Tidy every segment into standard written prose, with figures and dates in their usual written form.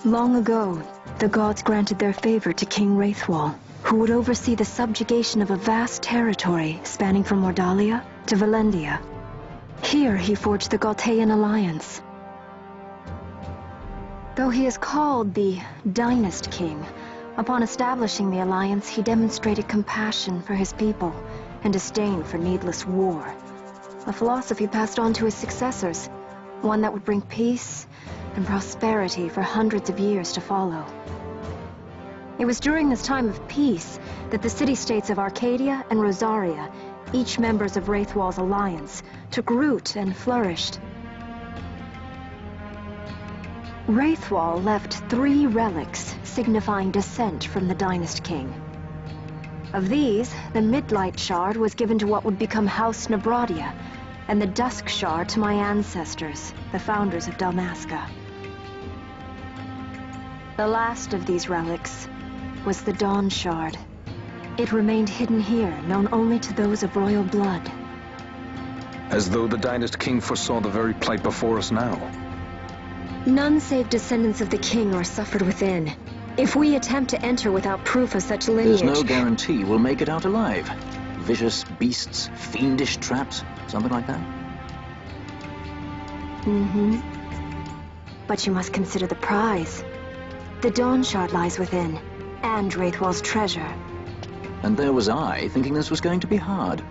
Long ago, the gods granted their favor to King Wraithwall, who would oversee the subjugation of a vast territory spanning from Mordalia to Valendia. Here he forged the Galtean alliance. Though he is called the Dynast King, upon establishing the alliance he demonstrated compassion for his people and disdain for needless war. A philosophy passed on to his successors, one that would bring peace and prosperity for hundreds of years to follow. It was during this time of peace that the city-states of Arcadia and Rosaria, each members of Wraithwall's alliance, took root and flourished. Wraithwall left 3 relics signifying descent from the Dynast King. Of these, the Midlight Shard was given to what would become House Nabradia, and the Dusk Shard to my ancestors, the founders of Dalmasca. The last of these relics was the Dawn Shard. It remained hidden here, known only to those of royal blood. As though the Dynast King foresaw the very plight before us now. None save descendants of the king are suffered within. If we attempt to enter without proof of such lineage... There's no guarantee we'll make it out alive. Vicious beasts, fiendish traps, something like that. Mm-hmm. But you must consider the prize. The Dawn Shard lies within, and Wraithwall's treasure. And there was I, thinking this was going to be hard.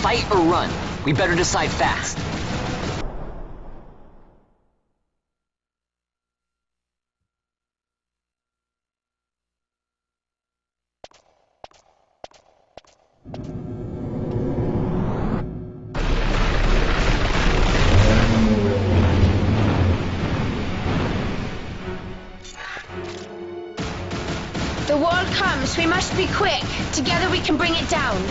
Fight or run? We better decide fast. The wall comes. We must be quick. Together we can bring it down.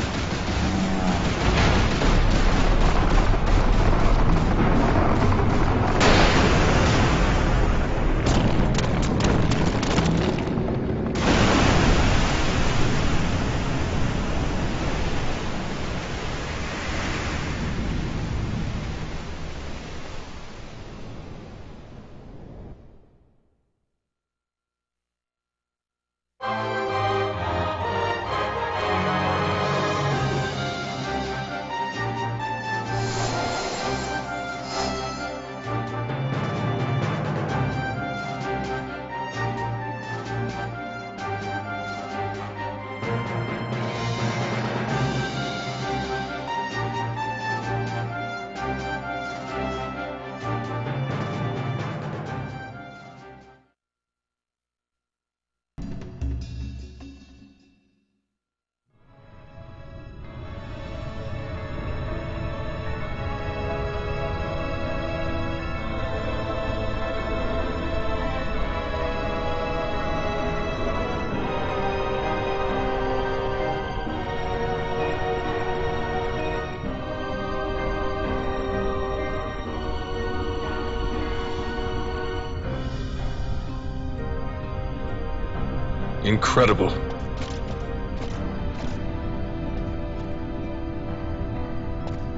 Incredible.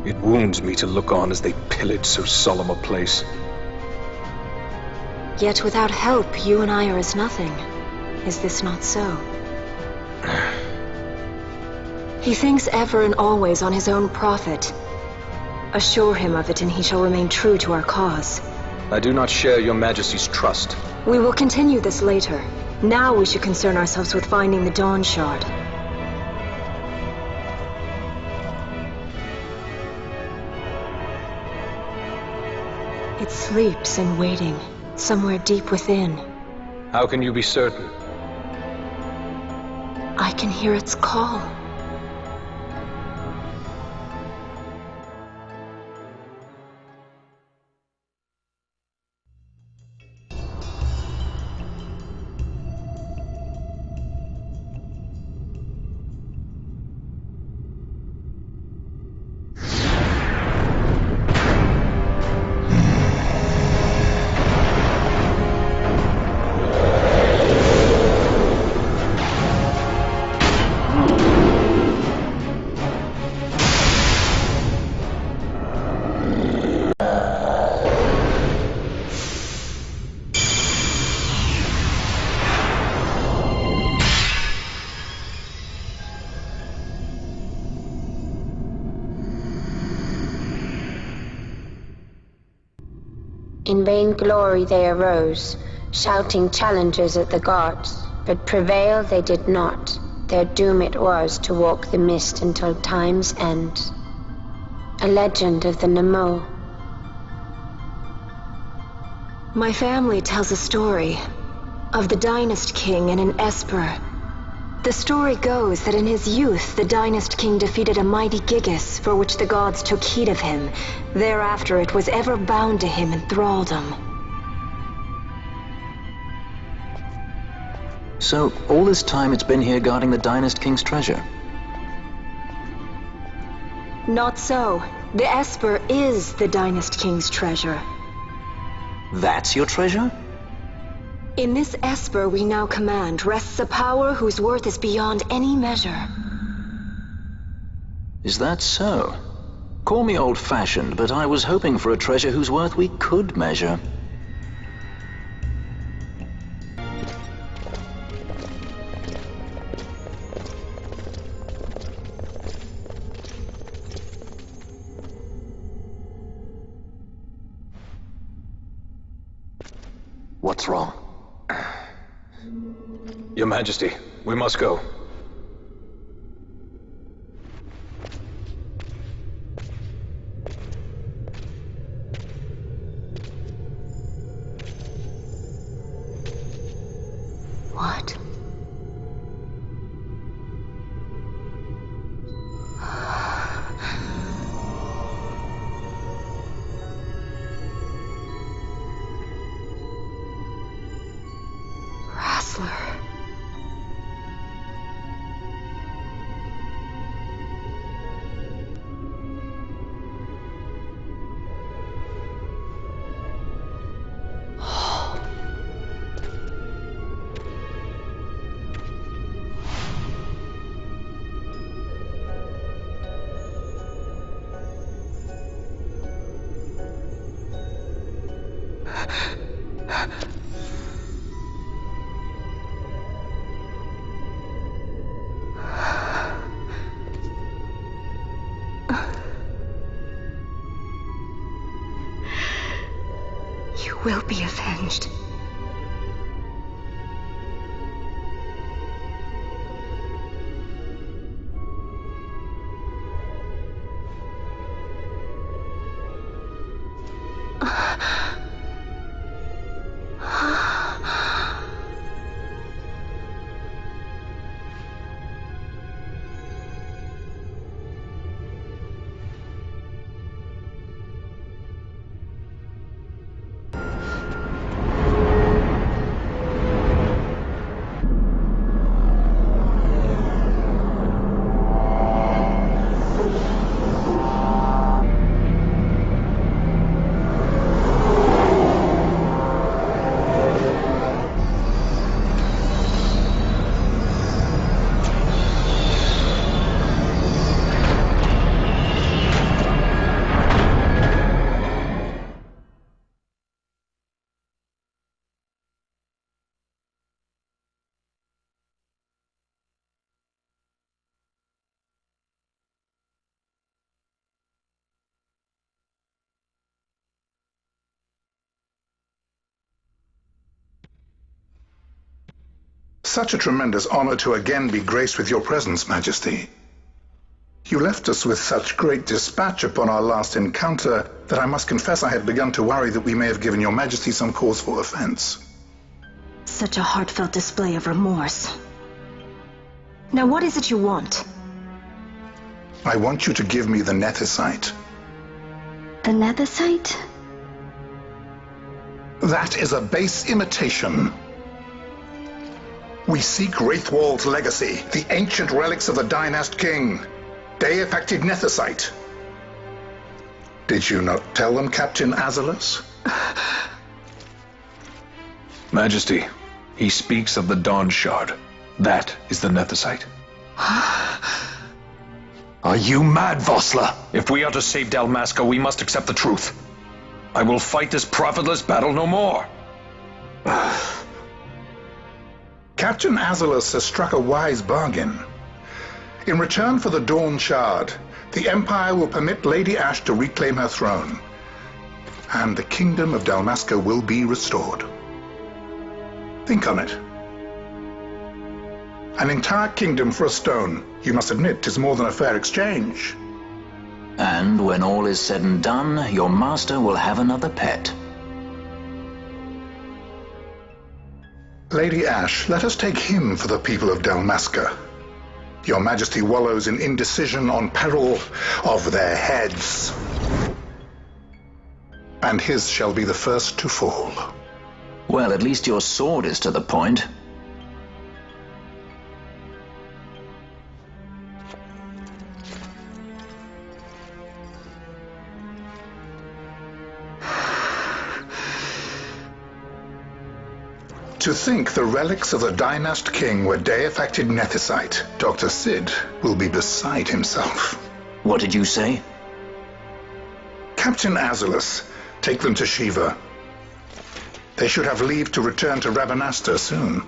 It wounds me to look on as they pillage so solemn a place. Yet without help, you and I are as nothing. Is this not so? He thinks ever and always on his own profit. Assure him of it and he shall remain true to our cause. I do not share your Majesty's trust. We will continue this later. Now we should concern ourselves with finding the Dawn Shard. It sleeps in waiting, somewhere deep within. How can you be certain? I can hear its call. In vainglory they arose, shouting challenges at the gods, but prevail they did not. Their doom it was to walk the mist until time's end. A legend of the Nemo. My family tells a story of the Dynast King and an Esper. The story goes that in his youth, the Dynast King defeated a mighty Gigas, for which the gods took heed of him. Thereafter it was ever bound to him in thraldom. So, all this time it's been here guarding the Dynast King's treasure? Not so. The Esper is the Dynast King's treasure. That's your treasure? In this Esper we now command rests a power whose worth is beyond any measure. Is that so? Call me old-fashioned, but I was hoping for a treasure whose worth we could measure. What's wrong? Your Majesty, we must go. What? You will be avenged. Such a tremendous honor to again be graced with your presence, Majesty. You left us with such great dispatch upon our last encounter, that I must confess I had begun to worry that we may have given your majesty some cause for offense. Such a heartfelt display of remorse. Now what is it you want? I want you to give me the Nethicite. The Nethicite? That is a base imitation. We seek Wraithwald's legacy, the ancient relics of the Dynast King. Day-affected Nethicite. Did you not tell them, Captain Azalus? Majesty, he speaks of the Dawn Shard. That is the Nethicite. Are you mad, Vossler? If we are to save Dalmasca, we must accept the truth. I will fight this profitless battle no more. Captain Azalus has struck a wise bargain. In return for the Dawn Shard, the Empire will permit Lady Ash to reclaim her throne, and the Kingdom of Dalmasca will be restored. Think on it. An entire kingdom for a stone. You must admit, 'tis more than a fair exchange. And when all is said and done, your master will have another pet. Lady Ash, let us take him for the people of Dalmasca. Your Majesty wallows in indecision on peril of their heads. And his shall be the first to fall. Well, at least your sword is to the point. To think the relics of the Dynast King were day-affected Nethicite, Dr. Sid will be beside himself. What did you say? Captain Azalus, take them to Shiva. They should have leave to return to Rabanastre soon.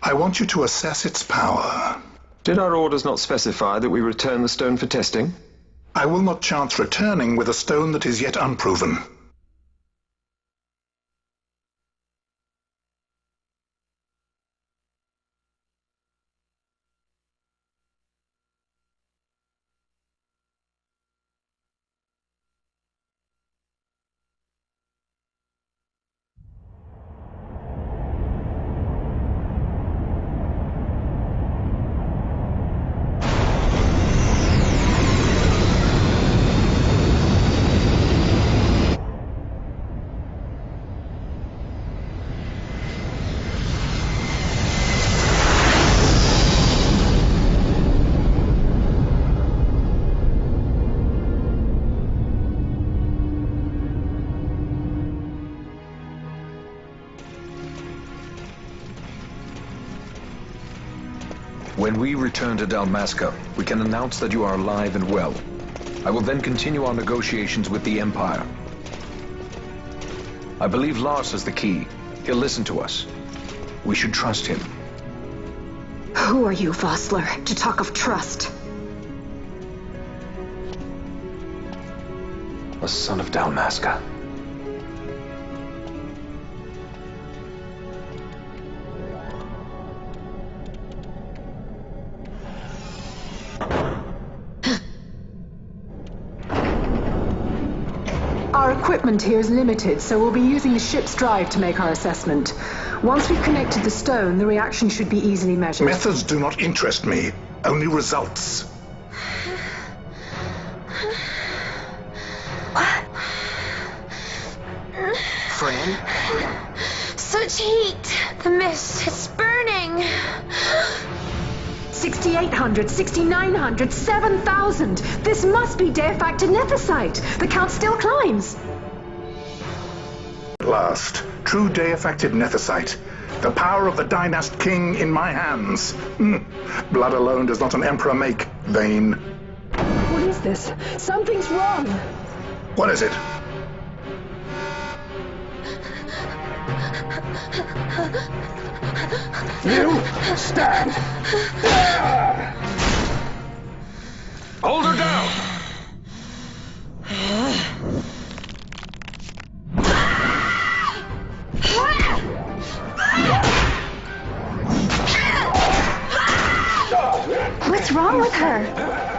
I want you to assess its power. Did our orders not specify that we return the stone for testing? I will not chance returning with a stone that is yet unproven. When we return to Dalmasca, we can announce that you are alive and well. I will then continue our negotiations with the Empire. I believe Lars has the key. He'll listen to us. We should trust him. Who are you, Vossler, to talk of trust? A son of Dalmasca. Our equipment here is limited, so we'll be using the ship's drive to make our assessment. Once we've connected the stone, the reaction should be easily measured. Methods do not interest me, only results. Fran? Such heat! The mist is burning! 6,800, 6,900, 7,000! This must be day-affected Nethicite! The count still climbs! At last, true day-affected Nethicite. The power of the Dynast King in my hands. Blood alone does not an emperor make, vain. What is this? Something's wrong! What is it? You stand! Hold her down! wrong with her?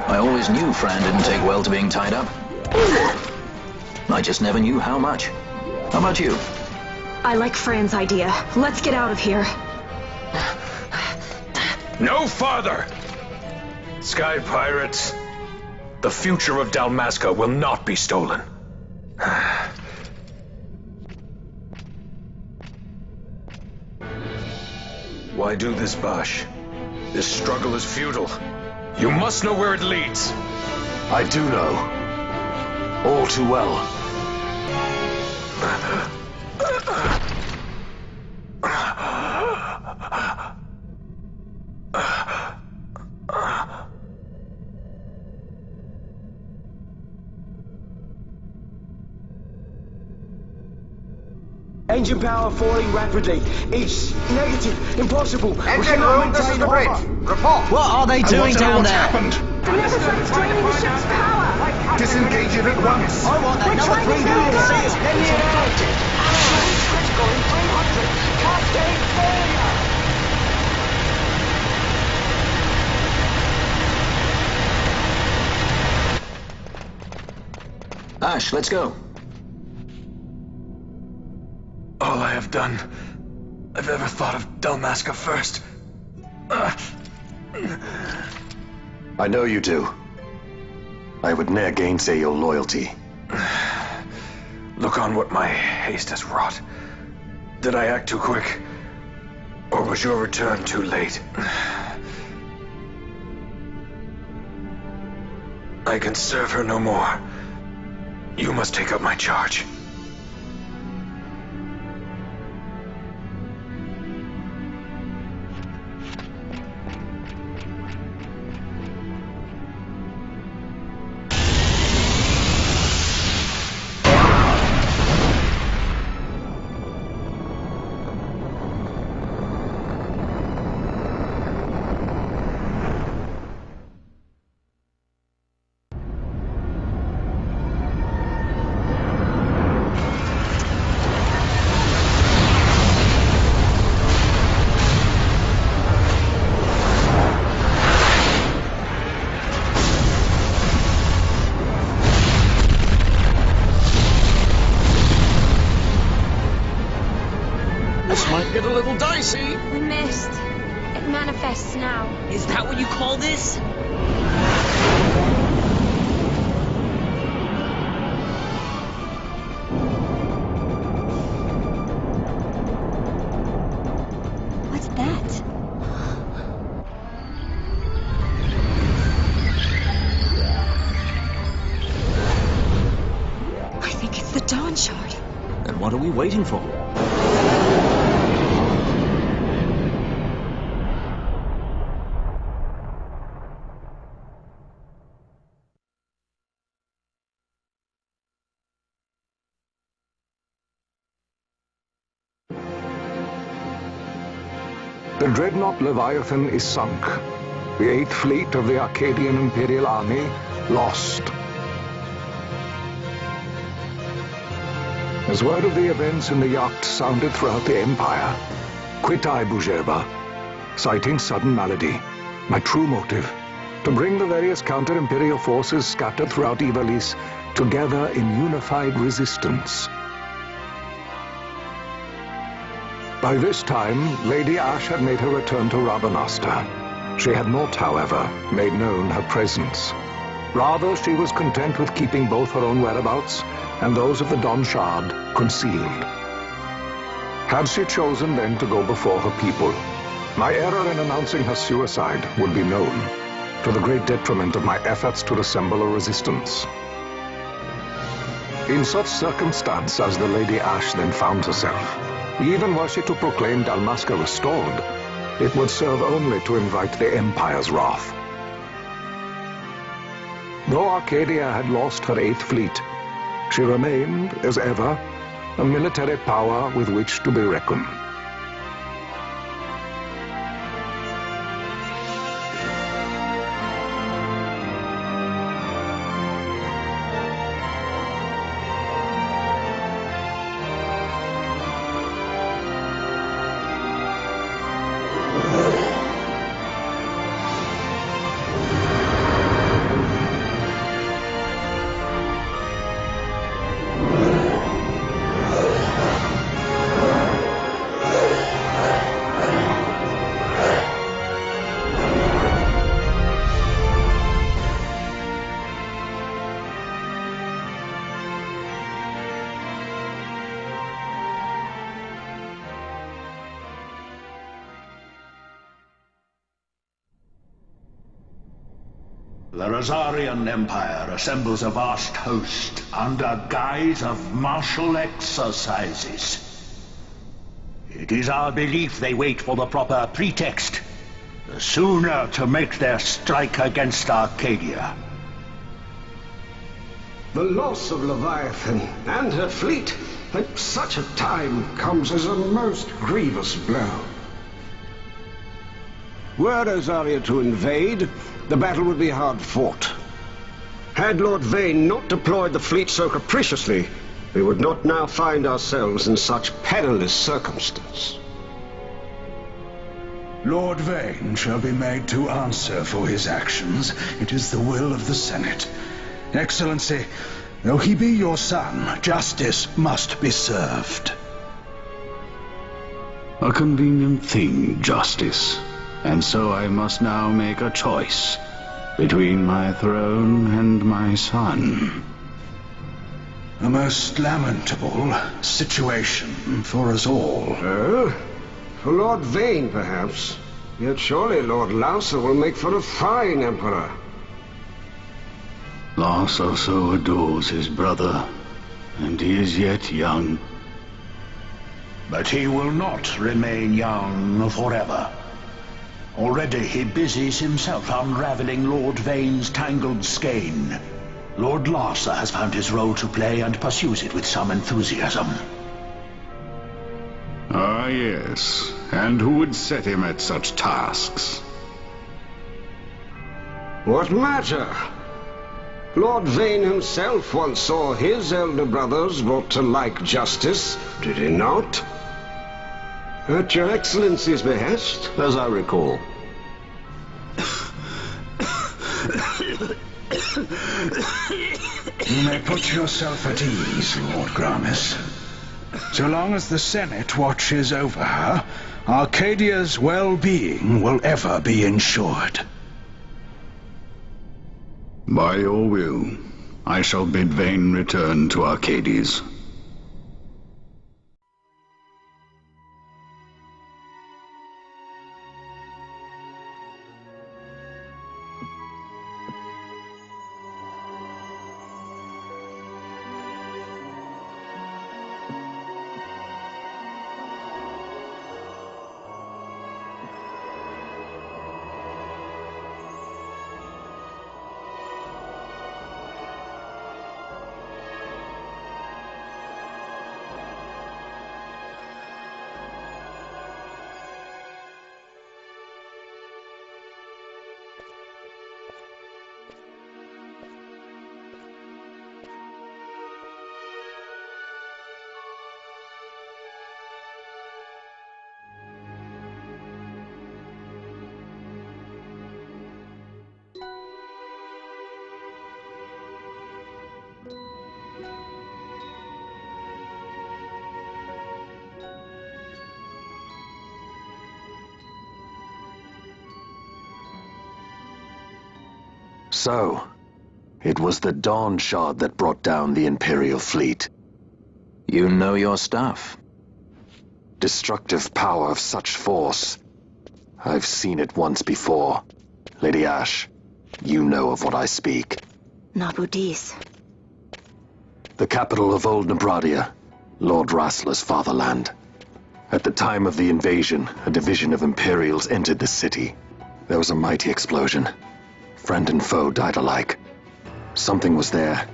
I always knew Fran didn't take well to being tied up. I just never knew how much. How about you? I like Fran's idea. Let's get out of here. No farther! Sky Pirates, the future of Dalmasca will not be stolen. Why do this, Bash? This struggle is futile. You must know where it leads. I do know. All too well. Engine power falling rapidly. It's negative. Impossible. Engine room, this is the bridge. Report. What are they doing down What's there? happened? The Nemesis draining the ship's power! Disengage it at once. I want that number 3 billion seats. Let me out. Critical in 300. Cascade failure. Ash, let's go. All I have done, I've ever thought of Dalmasca first. I know you do. I would ne'er gainsay your loyalty. Look on what my haste has wrought. Did I act too quick? Or was your return too late? I can serve her no more. You must take up my charge. This might get a little dicey. We missed. It manifests now. Is that what you call this? What's that? I think it's the Dawn Shard. Then what are we waiting for? The dreadnought Leviathan is sunk. The 8th Fleet of the Arcadian Imperial Army lost. As word of the events in the yacht sounded throughout the Empire, quit I Bujeba, citing sudden malady. My true motive, to bring the various counter-imperial forces scattered throughout Ivalice together in unified resistance. By this time, Lady Ash had made her return to Rabanasta. She had not, however, made known her presence. Rather, she was content with keeping both her own whereabouts and those of the Dawn Shard concealed. Had she chosen then to go before her people, my error in announcing her suicide would be known, to the great detriment of my efforts to assemble a resistance. In such circumstance as the Lady Ash then found herself, even were she to proclaim Dalmasca restored, it would serve only to invite the Empire's wrath. Though Arcadia had lost her 8th Fleet, she remained, as ever, a military power with which to be reckoned. The Rosarian Empire assembles a vast host under guise of martial exercises. It is our belief they wait for the proper pretext, the sooner to make their strike against Arcadia. The loss of Leviathan and her fleet at such a time comes as a most grievous blow. Were Rosaria to invade, the battle would be hard fought. Had Lord Vane not deployed the fleet so capriciously, we would not now find ourselves in such perilous circumstance. Lord Vane shall be made to answer for his actions. It is the will of the Senate. Excellency, though he be your son, justice must be served. A convenient thing, justice. And so I must now make a choice between my throne and my son. A most lamentable situation for us all. For Lord Vane, perhaps. Yet surely Lord Lauser will make for a fine emperor. Lauser so adores his brother, and he is yet young. But he will not remain young forever. Already he busies himself unraveling Lord Vane's tangled skein. Lord Lauser has found his role to play and pursues it with some enthusiasm. Ah, yes. And who would set him at such tasks? What matter? Lord Vane himself once saw his elder brothers brought to like justice, did he not? At your Excellency's behest, as I recall. You may put yourself at ease, Lord Gramis. So long as the Senate watches over her, Arcadia's well-being will ever be ensured. By your will, I shall bid Vane return to Arcades. So, it was the Dawn Shard that brought down the Imperial fleet. You know your stuff. Destructive power of such force. I've seen it once before. Lady Ash, you know of what I speak. Nabudis. The capital of Old Nebradia, Lord Rassler's fatherland. At the time of the invasion, a division of Imperials entered the city. There was a mighty explosion. Friend and foe died alike. Something was there.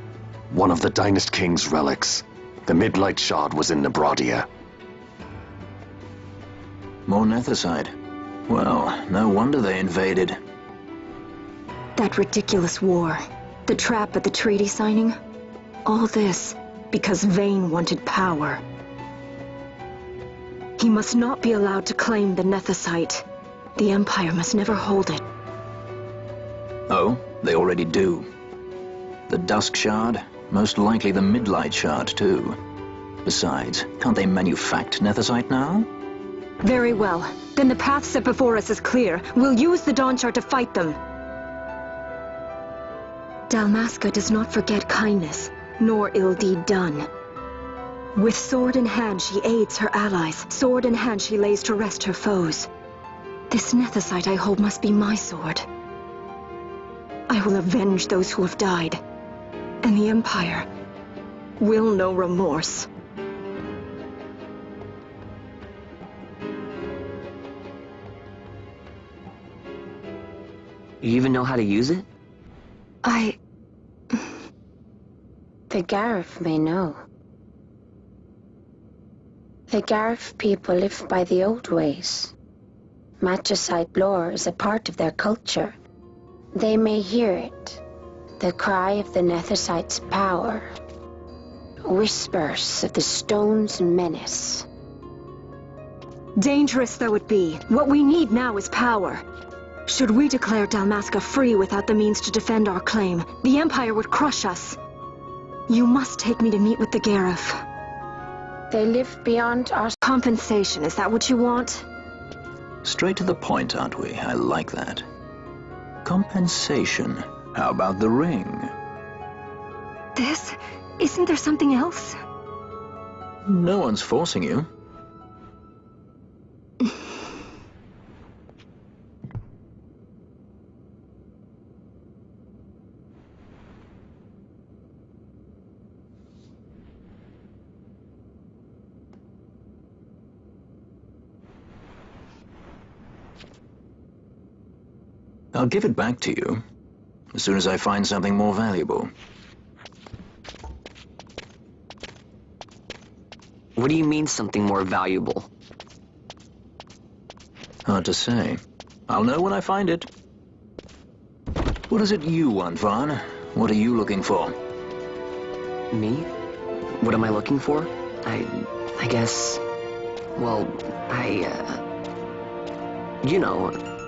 One of the Dynast King's relics. The Midlight Shard was in Nebradia. More Nethicite. Well, no wonder they invaded. That ridiculous war. The trap at the treaty signing. All this because Vane wanted power. He must not be allowed to claim the Nethicite. The Empire must never hold it. Oh, they already do. The Dusk Shard, most likely the Midlight Shard, too. Besides, can't they manufact Nethicite now? Very well. Then the path set before us is clear. We'll use the Dawn Shard to fight them. Dalmasca does not forget kindness, nor ill deed done. With sword in hand, she aids her allies. Sword in hand, she lays to rest her foes. This Nethicite I hold must be my sword. I will avenge those who have died. And the Empire will know remorse. You even know how to use it? The Garif may know. The Garif people live by the old ways. Magicite lore is a part of their culture. They may hear it, the cry of the Nethicite's power, whispers of the stone's menace. Dangerous though it be, what we need now is power. Should we declare Dalmasca free without the means to defend our claim, the Empire would crush us. You must take me to meet with the Garif. They live beyond our compensation. Is that what you want? Straight to the point, aren't we? I like that. Compensation. How about the ring? This? Isn't there something else? No one's forcing you. I'll give it back to you as soon as I find something more valuable. What do you mean, something more valuable? Hard to say. I'll know when I find it. What is it you want, Vaughn? What are you looking for? Me? What am I looking for? I guess... Well, you know...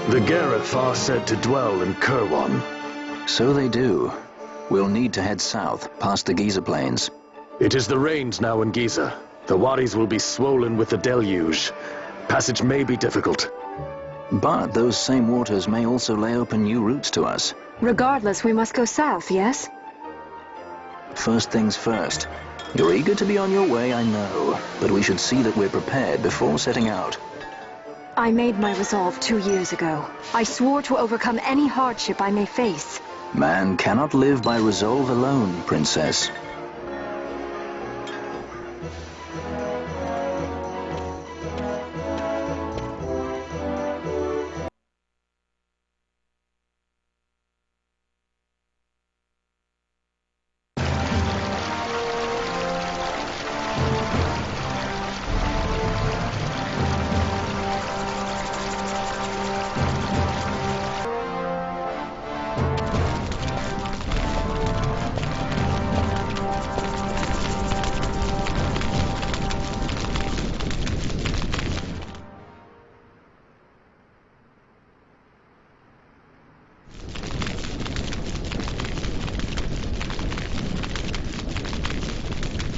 The Gareth are said to dwell in Kirwan. So they do. We'll need to head south, past the Giza Plains. It is the rains now in Giza. The wadis will be swollen with the deluge. Passage may be difficult. But those same waters may also lay open new routes to us. Regardless, we must go south, yes? First things first. You're eager to be on your way, I know. But we should see that we're prepared before setting out. I made my resolve 2 years ago. I swore to overcome any hardship I may face. Man cannot live by resolve alone, Princess.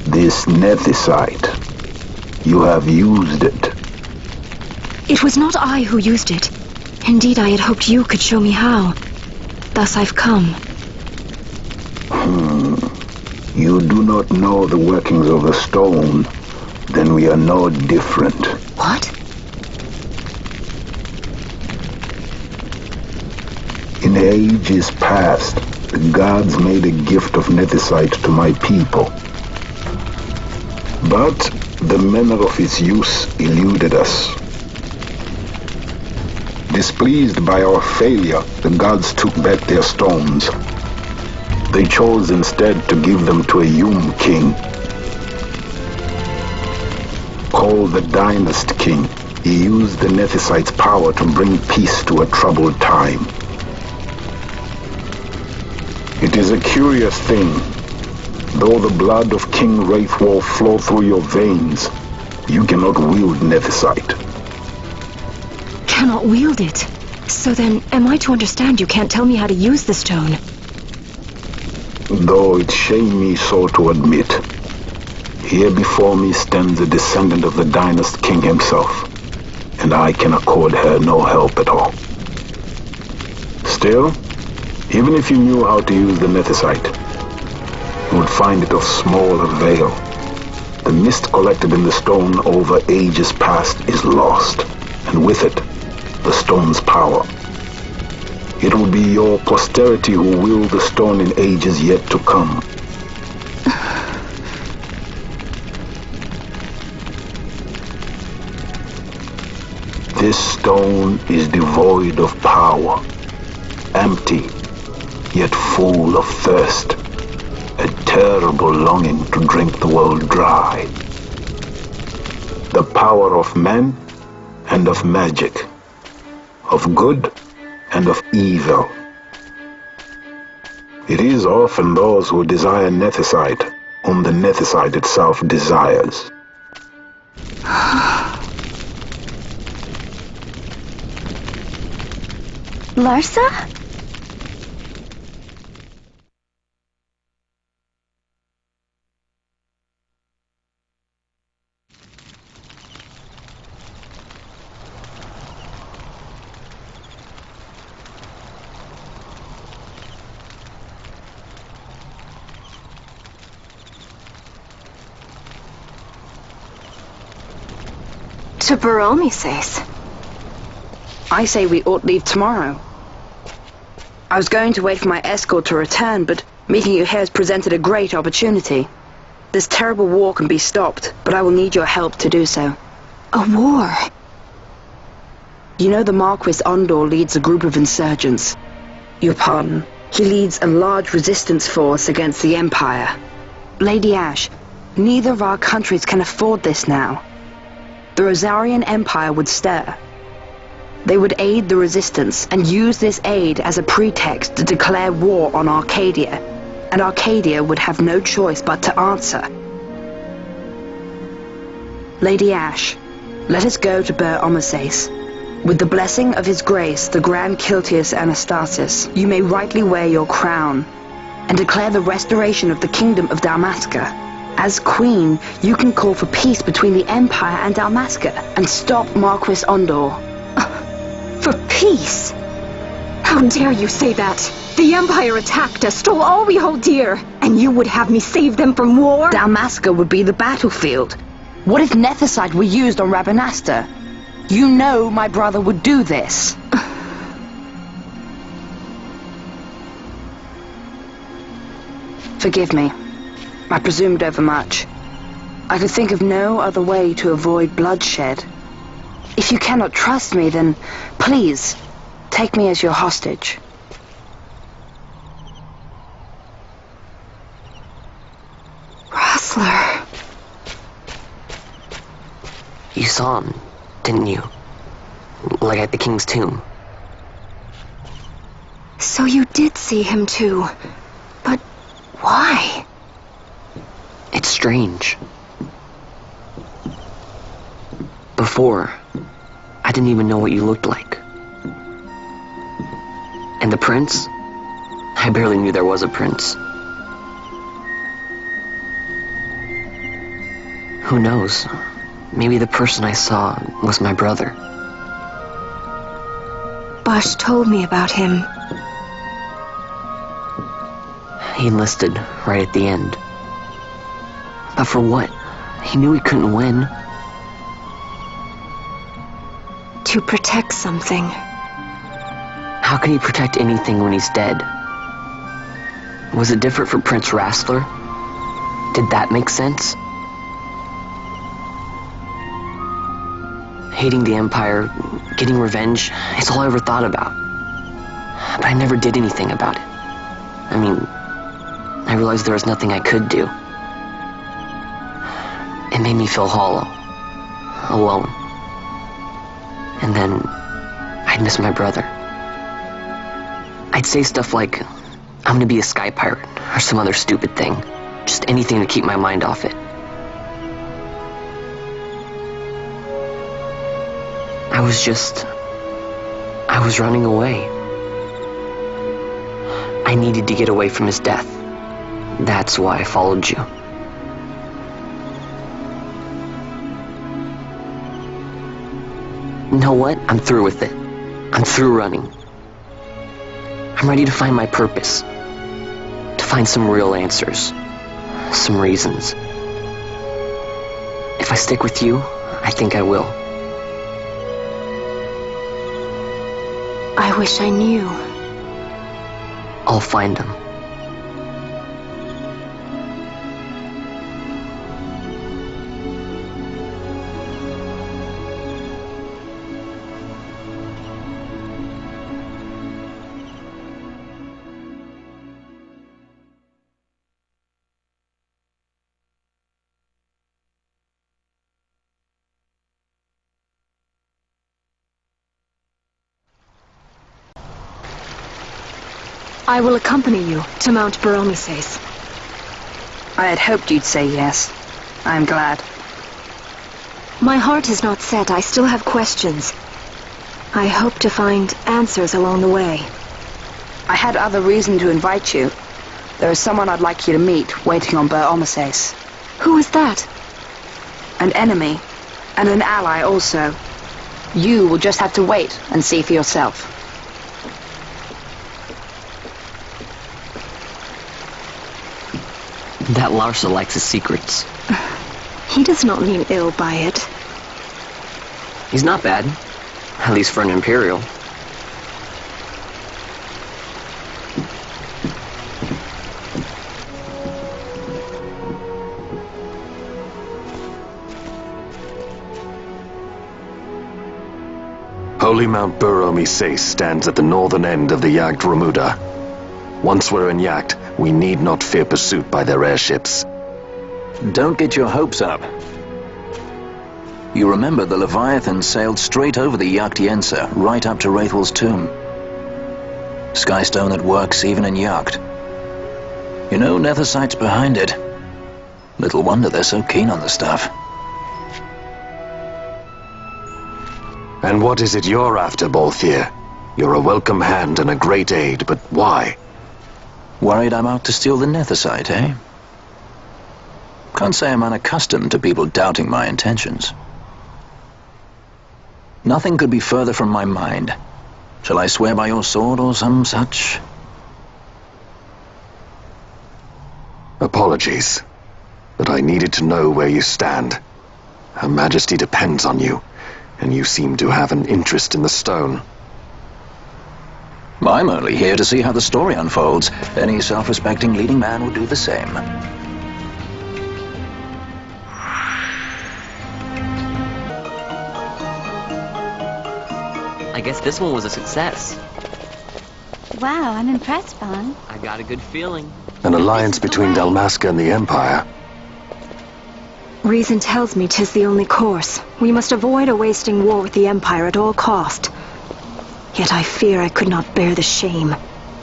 This Nethicite. You have used it. It was not I who used it. Indeed, I had hoped you could show me how. Thus I've come. You do not know the workings of the stone. Then we are no different. What? In ages past, the gods made a gift of Nethicite to my people. But the manner of its use eluded us. Displeased by our failure, the gods took back their stones. They chose instead to give them to a Yum king. Called the Dynast King, he used the Nethicite's power to bring peace to a troubled time. It is a curious thing. Though the blood of King Wraithwolf flow through your veins, you cannot wield Nethicite. Cannot wield it? So then, am I to understand you can't tell me how to use the stone? Though it shame me so to admit. Here before me stands a descendant of the Dynast King himself, and I can accord her no help at all. Still, even if you knew how to use the nethicite, you would find it of small avail. The mist collected in the stone over ages past is lost, and with it, the stone's power. It will be your posterity who wield the stone in ages yet to come. This stone is devoid of power, empty, yet full of thirst, a terrible longing to drink the world dry. The power of men and of magic, of good and of evil. It is often those who desire nethicite whom the nethicite itself desires. Larsa? To Baromises. I say we ought leave tomorrow. I was going to wait for my escort to return, but meeting you here has presented a great opportunity. This terrible war can be stopped, but I will need your help to do so. A war? You know the Marquis Ondor leads a group of insurgents. Your pardon. He leads a large resistance force against the Empire. Lady Ash, neither of our countries can afford this now. The Rosarian Empire would stir. They would aid the resistance and use this aid as a pretext to declare war on Arcadia, and Arcadia would have no choice but to answer. Lady Ash, let us go to Baromises. With the blessing of His Grace, the Grand Kiltius Anastasius, you may rightly wear your crown and declare the restoration of the Kingdom of Dalmasca. As Queen, you can call for peace between the Empire and Dalmasca and stop Marquis Ondor. For peace? How dare you say that? The Empire attacked us, stole all we hold dear, and you would have me save them from war? Dalmasca would be the battlefield. What if nethicite were used on Rabanasta? You know my brother would do this. Forgive me. I presumed overmuch. I could think of no other way to avoid bloodshed. If you cannot trust me, then please, take me as your hostage. Rassler. You saw him, didn't you? Like at the King's tomb. So you did see him too. But why? It's strange. Before, I didn't even know what you looked like. And the prince? I barely knew there was a prince. Who knows? Maybe the person I saw was my brother. Bosch told me about him. He enlisted right at the end. But for what? He knew he couldn't win. To protect something. How can he protect anything when he's dead? Was it different for Prince Rassler? Did that make sense? Hating the Empire, getting revenge, it's all I ever thought about. But I never did anything about it. I mean, I realized there was nothing I could do. It made me feel hollow, alone. And then I'd miss my brother. I'd say stuff like, I'm gonna be a sky pirate, or some other stupid thing. Just anything to keep my mind off it. I was running away. I needed to get away from his death. That's why I followed you. You know what? I'm through with it. I'm through running. I'm ready to find my purpose. To find some real answers. Some reasons. If I stick with you, I think I will. I wish I knew. I'll find them. I will accompany you to Mount Baromises. I had hoped you'd say yes. I'm glad. My heart is not set. I still have questions. I hope to find answers along the way. I had other reason to invite you. There is someone I'd like you to meet, waiting on Baromises. Who is that? An enemy, and an ally also. You will just have to wait and see for yourself. That Larsa likes his secrets. He does not mean ill by it. He's not bad. At least for an Imperial. Holy Mount Baromises stands at the northern end of the Yacht Remuda. Once we're in Yacht, we need not fear pursuit by their airships. Don't get your hopes up. You remember the Leviathan sailed straight over the XII, right up to Wraithel's tomb. Skystone that works even in Yacht. You know, Nethersight's behind it. Little wonder they're so keen on the stuff. And what is it you're after, Balthier? You're a welcome hand and a great aid, but why? Worried I'm out to steal the Nethersight, eh? Can't say I'm unaccustomed to people doubting my intentions. Nothing could be further from my mind. Shall I swear by your sword or some such? Apologies, but I needed to know where you stand. Her Majesty depends on you, and you seem to have an interest in the stone. I'm only here to see how the story unfolds. Any self-respecting leading man would do the same. I guess this one was a success. Wow, I'm impressed, Vaughn. I got a good feeling. An alliance between Dalmasca and the Empire. Reason tells me 'tis the only course. We must avoid a wasting war with the Empire at all cost. Yet I fear I could not bear the shame,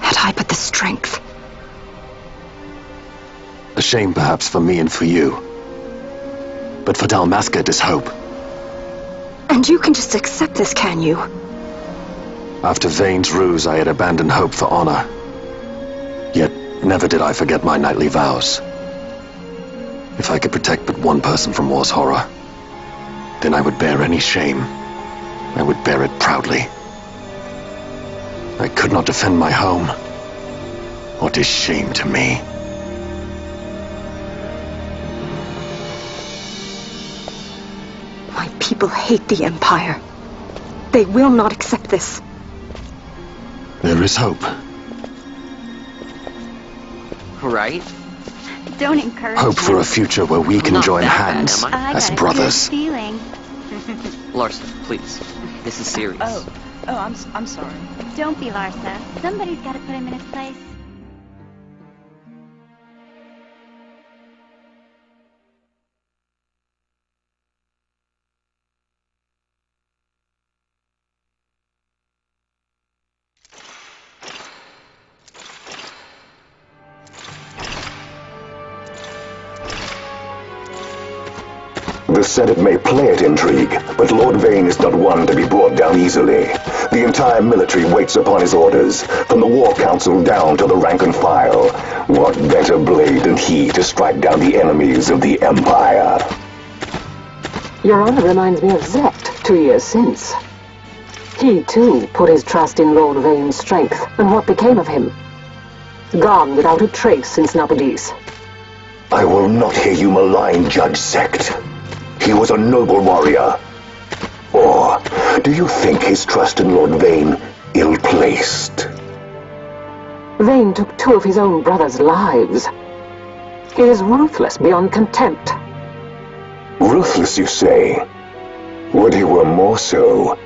had I but the strength. A shame perhaps for me and for you. But for Dalmasca, there's hope. And you can just accept this, can you? After Vane's ruse, I had abandoned hope for honor. Yet, never did I forget my knightly vows. If I could protect but one person from war's horror, then I would bear any shame. I would bear it proudly. I could not defend my home. What is shame to me? My people hate the Empire. They will not accept this. There is hope. Right? Don't encourage Hope for a future where we can join hands as brothers. Larsa, please. This is serious. Oh, I'm sorry. Don't be, Larsa. Somebody's got to put him in his place. The Senate may play at intrigue, but Lord Vane is not one to be brought down easily. The entire military waits upon his orders, from the War Council down to the rank and file. What better blade than he to strike down the enemies of the Empire? Your Honor reminds me of Zect 2 years since. He, too, put his trust in Lord Vane's strength, and what became of him? Gone without a trace since Nabudis. I will not hear you malign Judge Sect. He was a noble warrior. Or do you think his trust in Lord Vane ill-placed? Vane took 2 of his own brothers' lives. He is ruthless beyond contempt. Ruthless, you say? Would he were more so.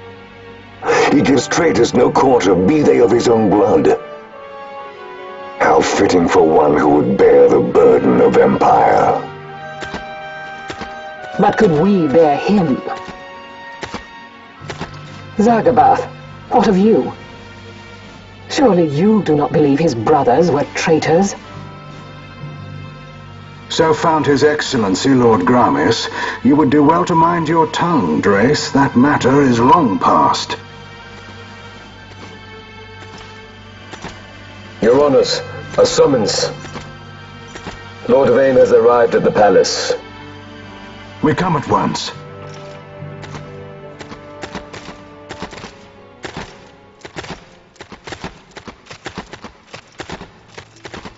He gives traitors no quarter, be they of his own blood. How fitting for one who would bear the burden of empire. But could we bear him? Zagabath, what of you? Surely you do not believe his brothers were traitors? So found His Excellency Lord Gramis, you would do well to mind your tongue, Drace. That matter is long past. Your Honors, a summons. Lord Vane has arrived at the palace. We come at once.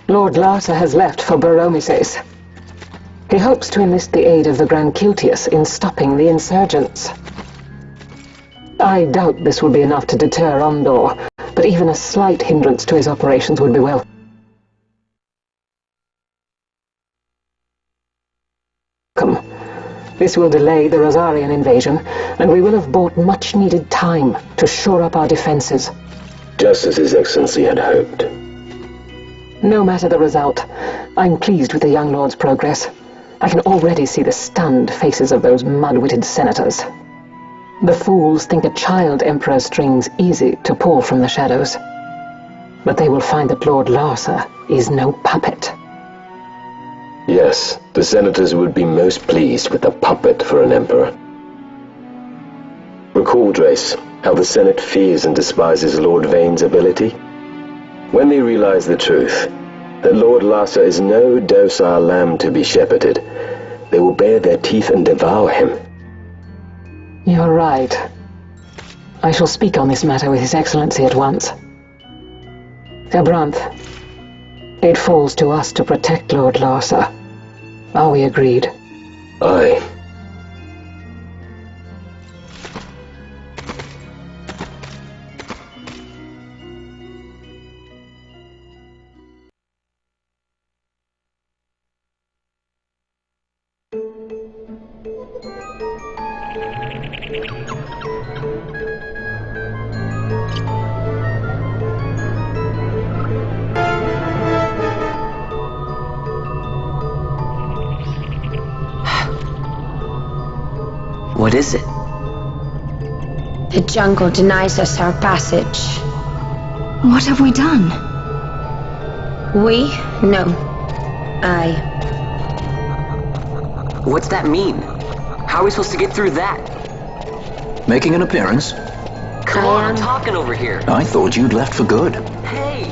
Lord Larsa has left for Baromises. He hopes to enlist the aid of the Grand Kiltius in stopping the insurgents. I doubt this will be enough to deter Ondor, but even a slight hindrance to his operations would be welcome. This will delay the Rosarian invasion, and we will have bought much-needed time to shore up our defenses. Just as His Excellency had hoped. No matter the result, I'm pleased with the young lord's progress. I can already see the stunned faces of those mud-witted senators. The fools think a child emperor's strings easy to pull from the shadows. But they will find that Lord Larsa is no puppet. Yes, the senators would be most pleased with a puppet for an emperor. Recall, Drace, how the Senate fears and despises Lord Vane's ability. When they realize the truth, that Lord Larsa is no docile lamb to be shepherded, they will bare their teeth and devour him. You're right. I shall speak on this matter with His Excellency at once. Abranth, it falls to us to protect Lord Larsa. Are we agreed? Aye. What is it? The jungle denies us our passage. What have we done? We? No. I. What's that mean? How are we supposed to get through that? Making an appearance? Come on, I'm talking over here. I thought you'd left for good. Hey!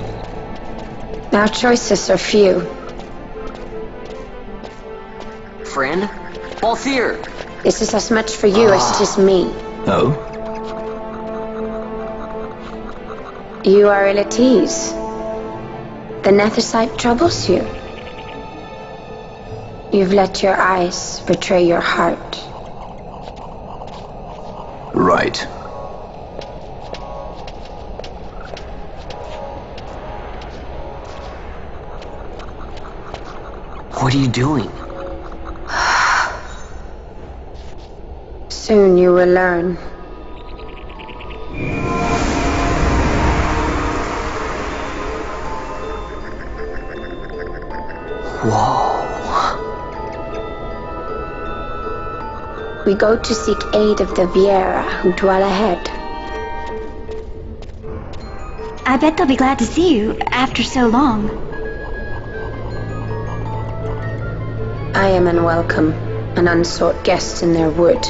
Our choices are few. Friend? Balthier! This is as much for you as it is me. Oh? You are ill at ease. The Nethersite troubles you. You've let your eyes betray your heart. Right. What are you doing? Soon you will learn. Whoa. We go to seek aid of the Viera who dwell ahead. I bet they'll be glad to see you after so long. I am unwelcome, an unsought guest in their wood.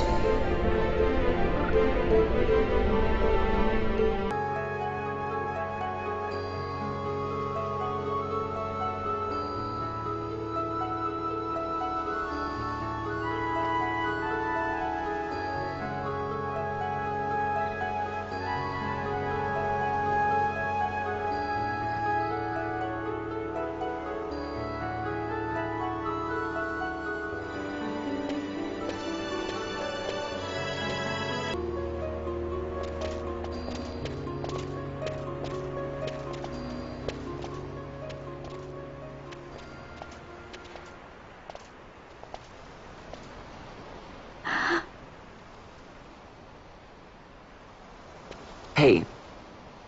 Hey,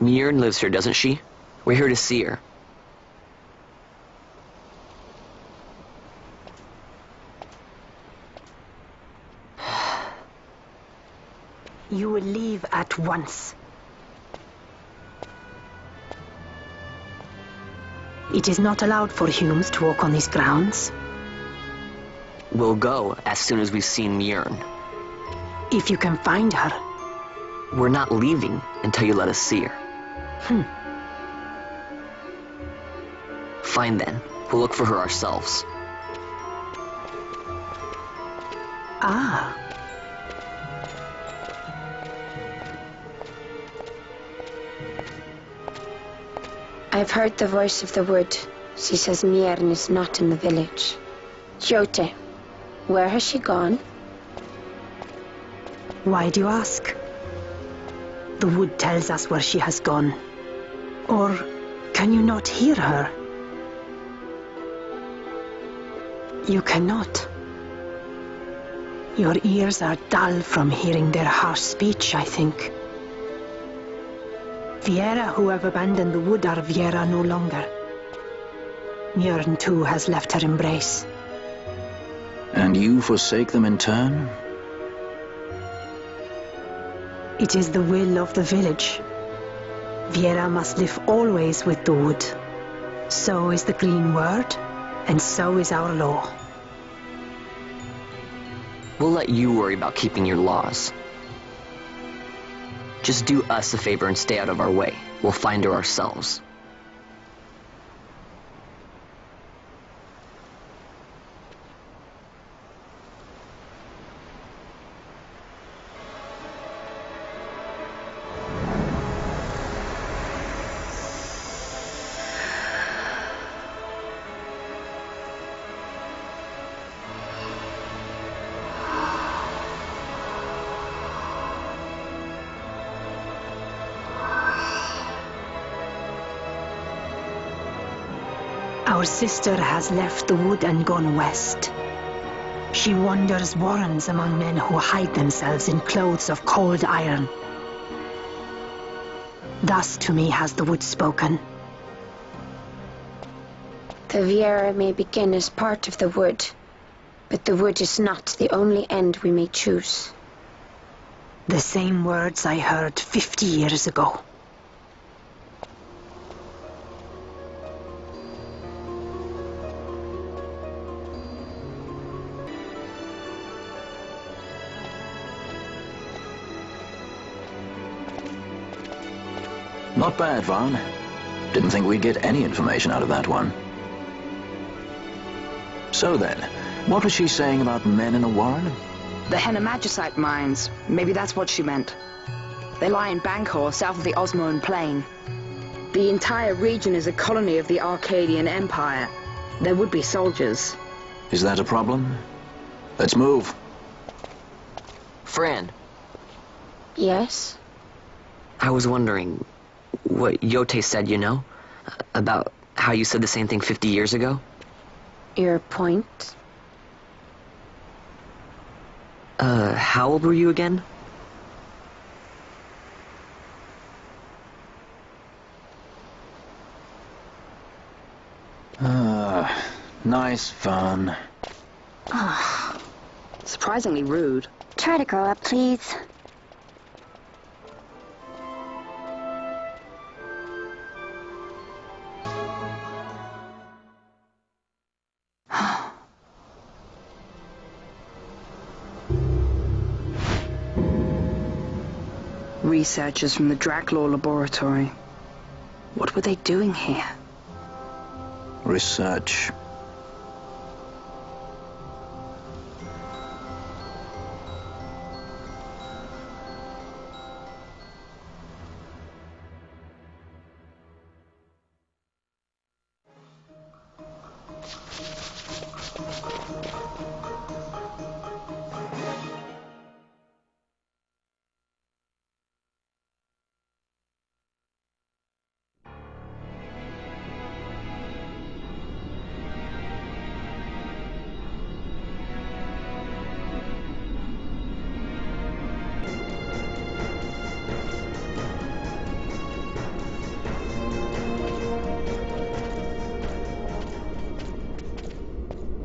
Mjern lives here, doesn't she? We're here to see her. You will leave at once. It is not allowed for humans to walk on these grounds. We'll go as soon as we've seen Mjern. If you can find her. We're not leaving until you let us see her. Fine then. We'll look for her ourselves. Ah. I've heard the voice of the wood. She says Mjern is not in the village. Jyote, where has she gone? Why do you ask? The wood tells us where she has gone. Or can you not hear her? You cannot. Your ears are dull from hearing their harsh speech, I think. Viera who have abandoned the wood are Viera no longer. Mjern too has left her embrace. And you forsake them in turn? It is the will of the village. Viera must live always with the wood. So is the green word, and so is our law. We'll let you worry about keeping your laws. Just do us a favor and stay out of our way. We'll find her ourselves. Our sister has left the wood and gone west. She wanders warrens among men who hide themselves in clothes of cold iron. Thus to me has the wood spoken. The Viera may begin as part of the wood, but the wood is not the only end we may choose. The same words I heard 50 years ago. Not bad, Vaughn. Didn't think we'd get any information out of that one. So then, what was she saying about men in a warren? The Henna-Magicite mines. Maybe that's what she meant. They lie in Bangkor, south of the Osmoan Plain. The entire region is a colony of the Arcadian Empire. There would be soldiers. Is that a problem? Let's move. Fran. Yes? I was wondering what Jyote said, you know? About how you said the same thing 50 years ago? Your point? How old were you again? Nice fun. Surprisingly rude. Try to grow up, please. Researchers from the Draclaw laboratory. What were they doing here? Research.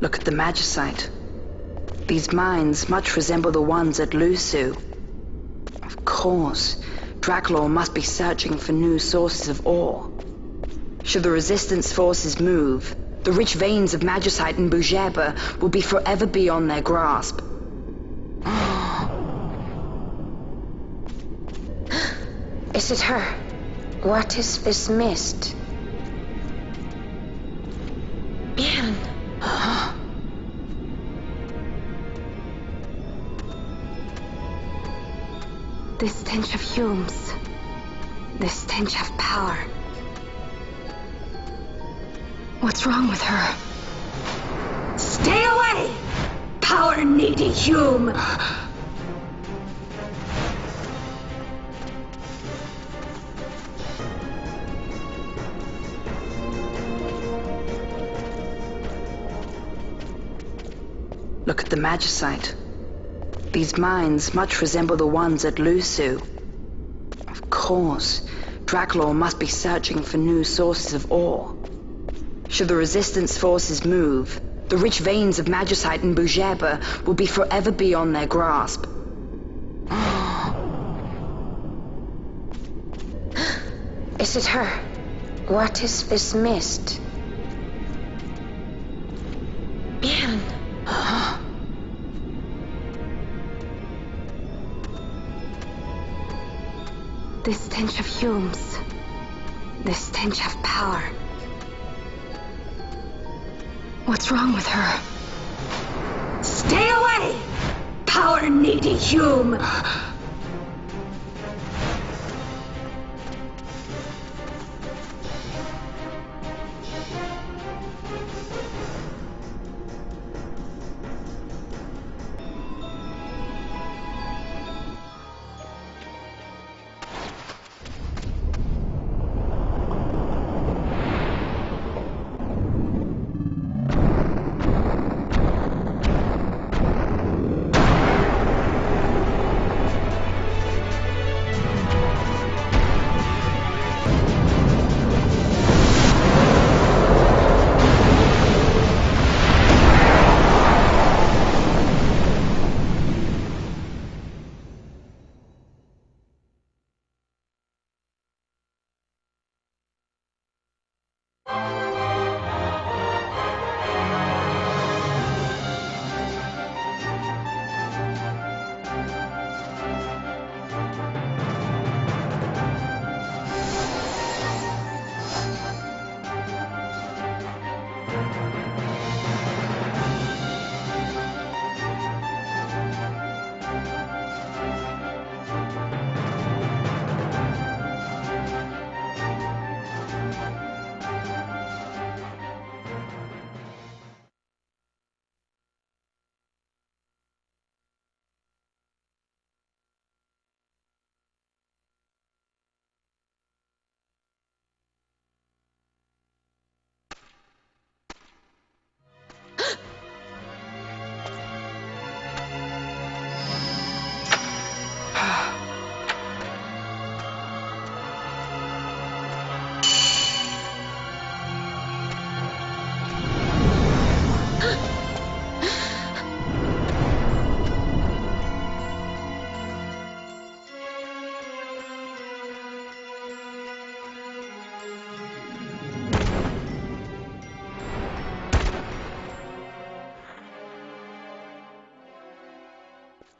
Look at the Magicite. These mines much resemble the ones at Lusu. Of course, Draklor must be searching for new sources of ore. Should the Resistance forces move, the rich veins of Magicite and Bujeba will be forever beyond their grasp. Is it her? What is this mist? Bien. This stench of fumes. This stench of power. What's wrong with her? Stay away! Power-needy Hume! Look at the Magicite. These mines much resemble the ones at Lusu. Of course, Draklor must be searching for new sources of ore. Should the Resistance forces move, the rich veins of Magicite and Bujeba will be forever beyond their grasp. Is it her? What is this mist? Bien. This stench of fumes. This stench of power. What's wrong with her? Stay away! Power-needy Hume!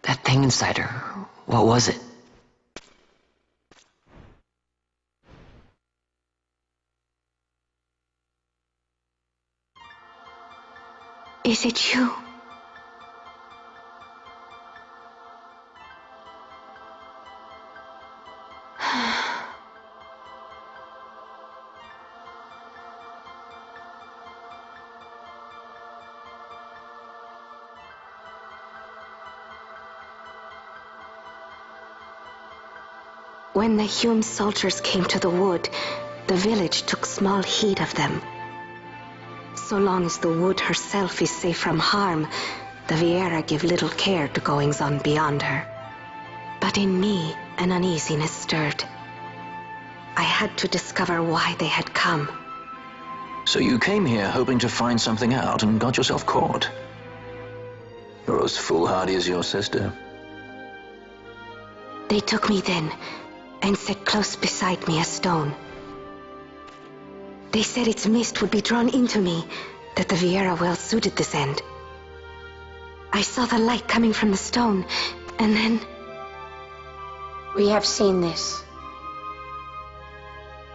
That thing inside her, what was it? Is it you? When the Hume soldiers came to the wood, the village took small heed of them. So long as the wood herself is safe from harm, the Viera give little care to goings-on beyond her. But in me, an uneasiness stirred. I had to discover why they had come. So you came here hoping to find something out and got yourself caught. You're as foolhardy as your sister. They took me then and set close beside me a stone. They said its mist would be drawn into me, that the Viera well suited this end. I saw the light coming from the stone, and then... We have seen this.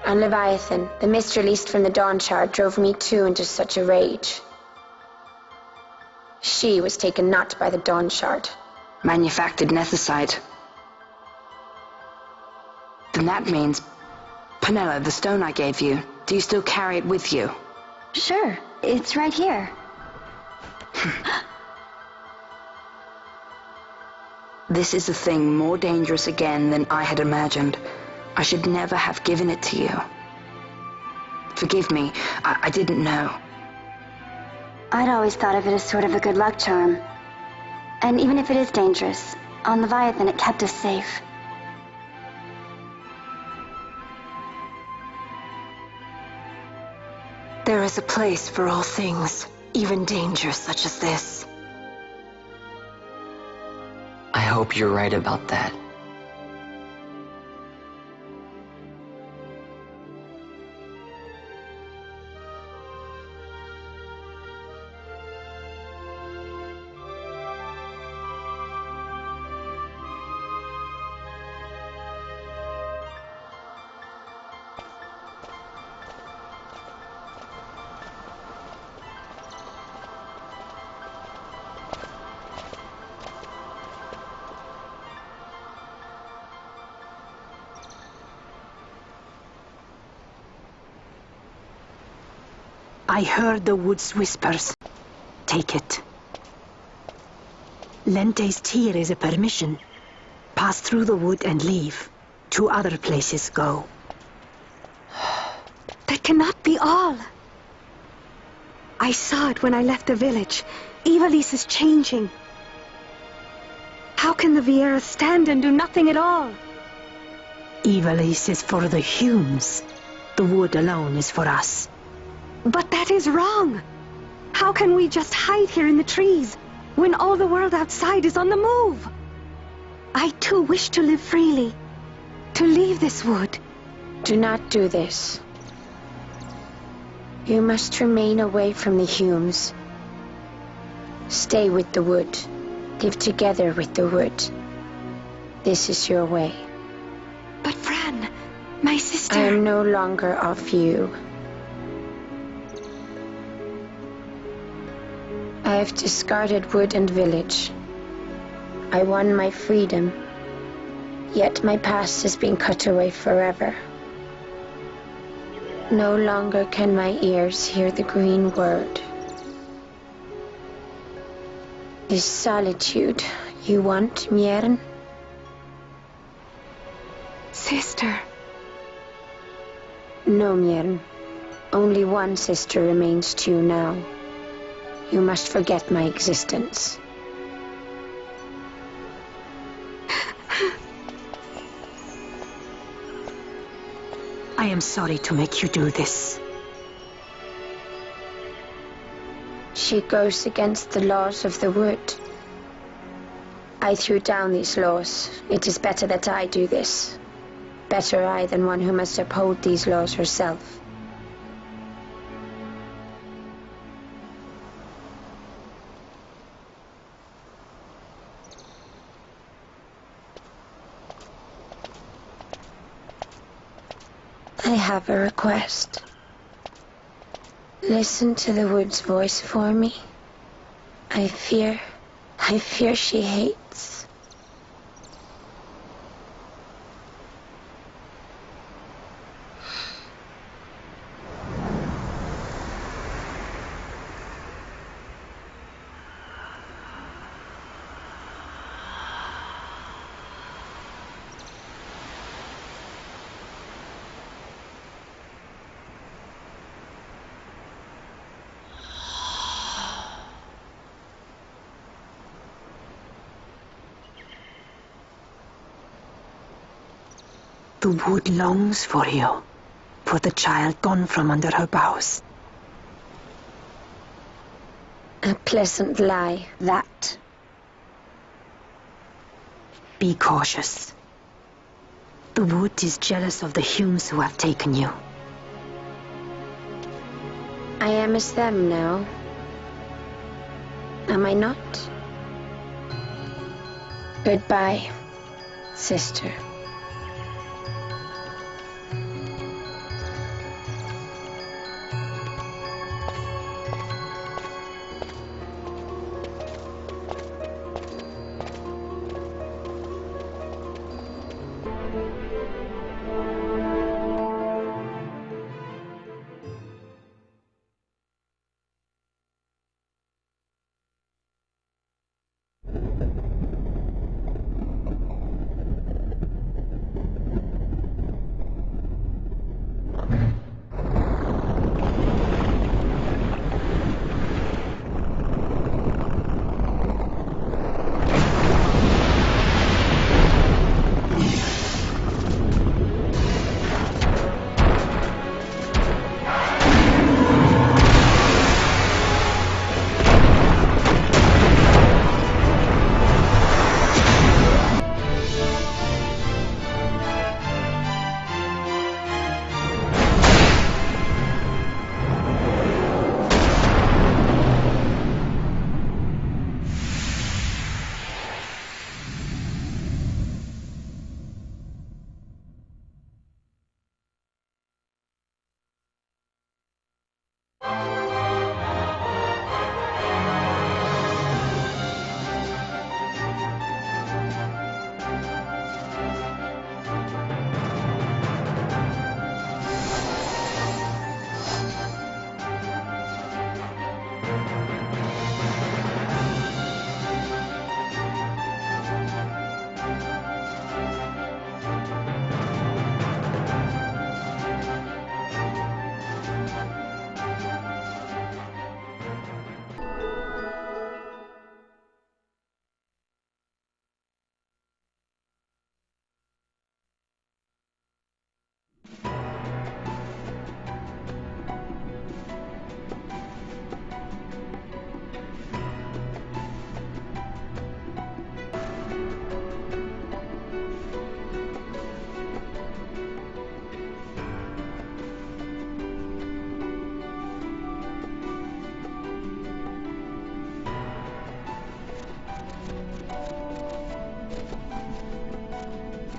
On Leviathan, the mist released from the Dawn Shard drove me too into such a rage. She was taken not by the Dawn Shard. Manufactured Nethicite. Then that means... Penella, the stone I gave you, do you still carry it with you? Sure, it's right here. This is a thing more dangerous again than I had imagined. I should never have given it to you. Forgive me, I didn't know. I'd always thought of it as sort of a good luck charm. And even if it is dangerous, on Leviathan it kept us safe. There is a place for all things, even danger such as this. I hope you're right about that. I heard the wood's whispers. Take it. Lente's tear is a permission. Pass through the wood and leave. To other places go. That cannot be all. I saw it when I left the village. Ivalice is changing. How can the Viera stand and do nothing at all? Ivalice is for the Humes. The wood alone is for us. But that is wrong. How can we just hide here in the trees when all the world outside is on the move? I too wish to live freely, to leave this wood. Do not do this. You must remain away from the Humes. Stay with the wood. Live together with the wood. This is your way. But Fran, my sister... I am no longer of you. I have discarded wood and village. I won my freedom, yet my past has been cut away forever. No longer can my ears hear the green word. This solitude you want, Mieren? Sister. No, Mieren. Only one sister remains to you now. You must forget my existence. I am sorry to make you do this. She goes against the laws of the wood. I threw down these laws. It is better that I do this. Better I than one who must uphold these laws herself. I have a request. Listen to the wood's voice for me. I fear she hates. The wood longs for you, for the child gone from under her boughs. A pleasant lie, that. Be cautious. The wood is jealous of the Humes who have taken you. I am as them now. Am I not? Goodbye, sister.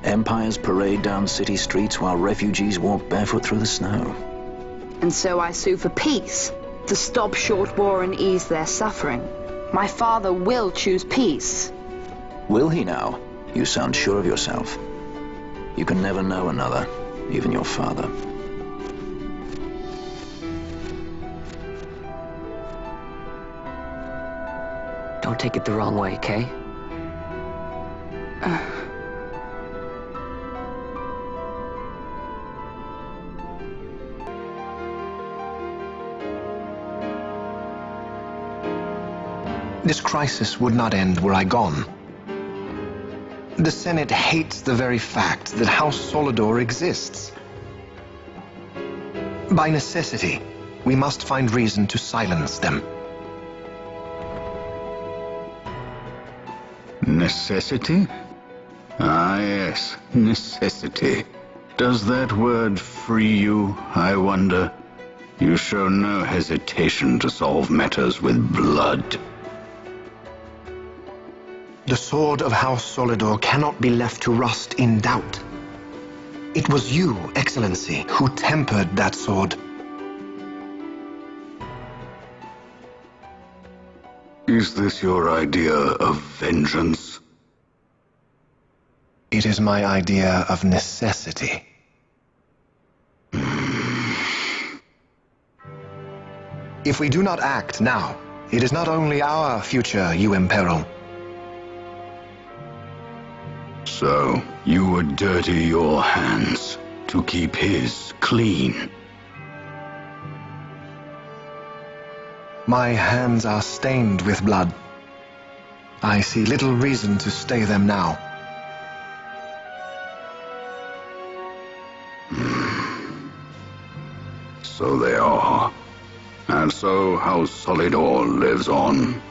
Empires parade down city streets while refugees walk barefoot through the snow. And so I sue for peace, to stop short war and ease their suffering. My father will choose peace. Will he now? You sound sure of yourself. You can never know another, even your father. Don't take it the wrong way, Kay? This crisis would not end were I gone. The Senate hates the very fact that House Solidor exists. By necessity, we must find reason to silence them. Necessity? Ah, yes, necessity. Does that word free you, I wonder? You show no hesitation to solve matters with blood. The sword of House Solidor cannot be left to rust in doubt. It was you, Excellency, who tempered that sword. Is this your idea of vengeance? It is my idea of necessity. If we do not act now, it is not only our future you imperil. So, you would dirty your hands to keep his clean. My hands are stained with blood. I see little reason to stay them now. So they are. And so House Solidor lives on.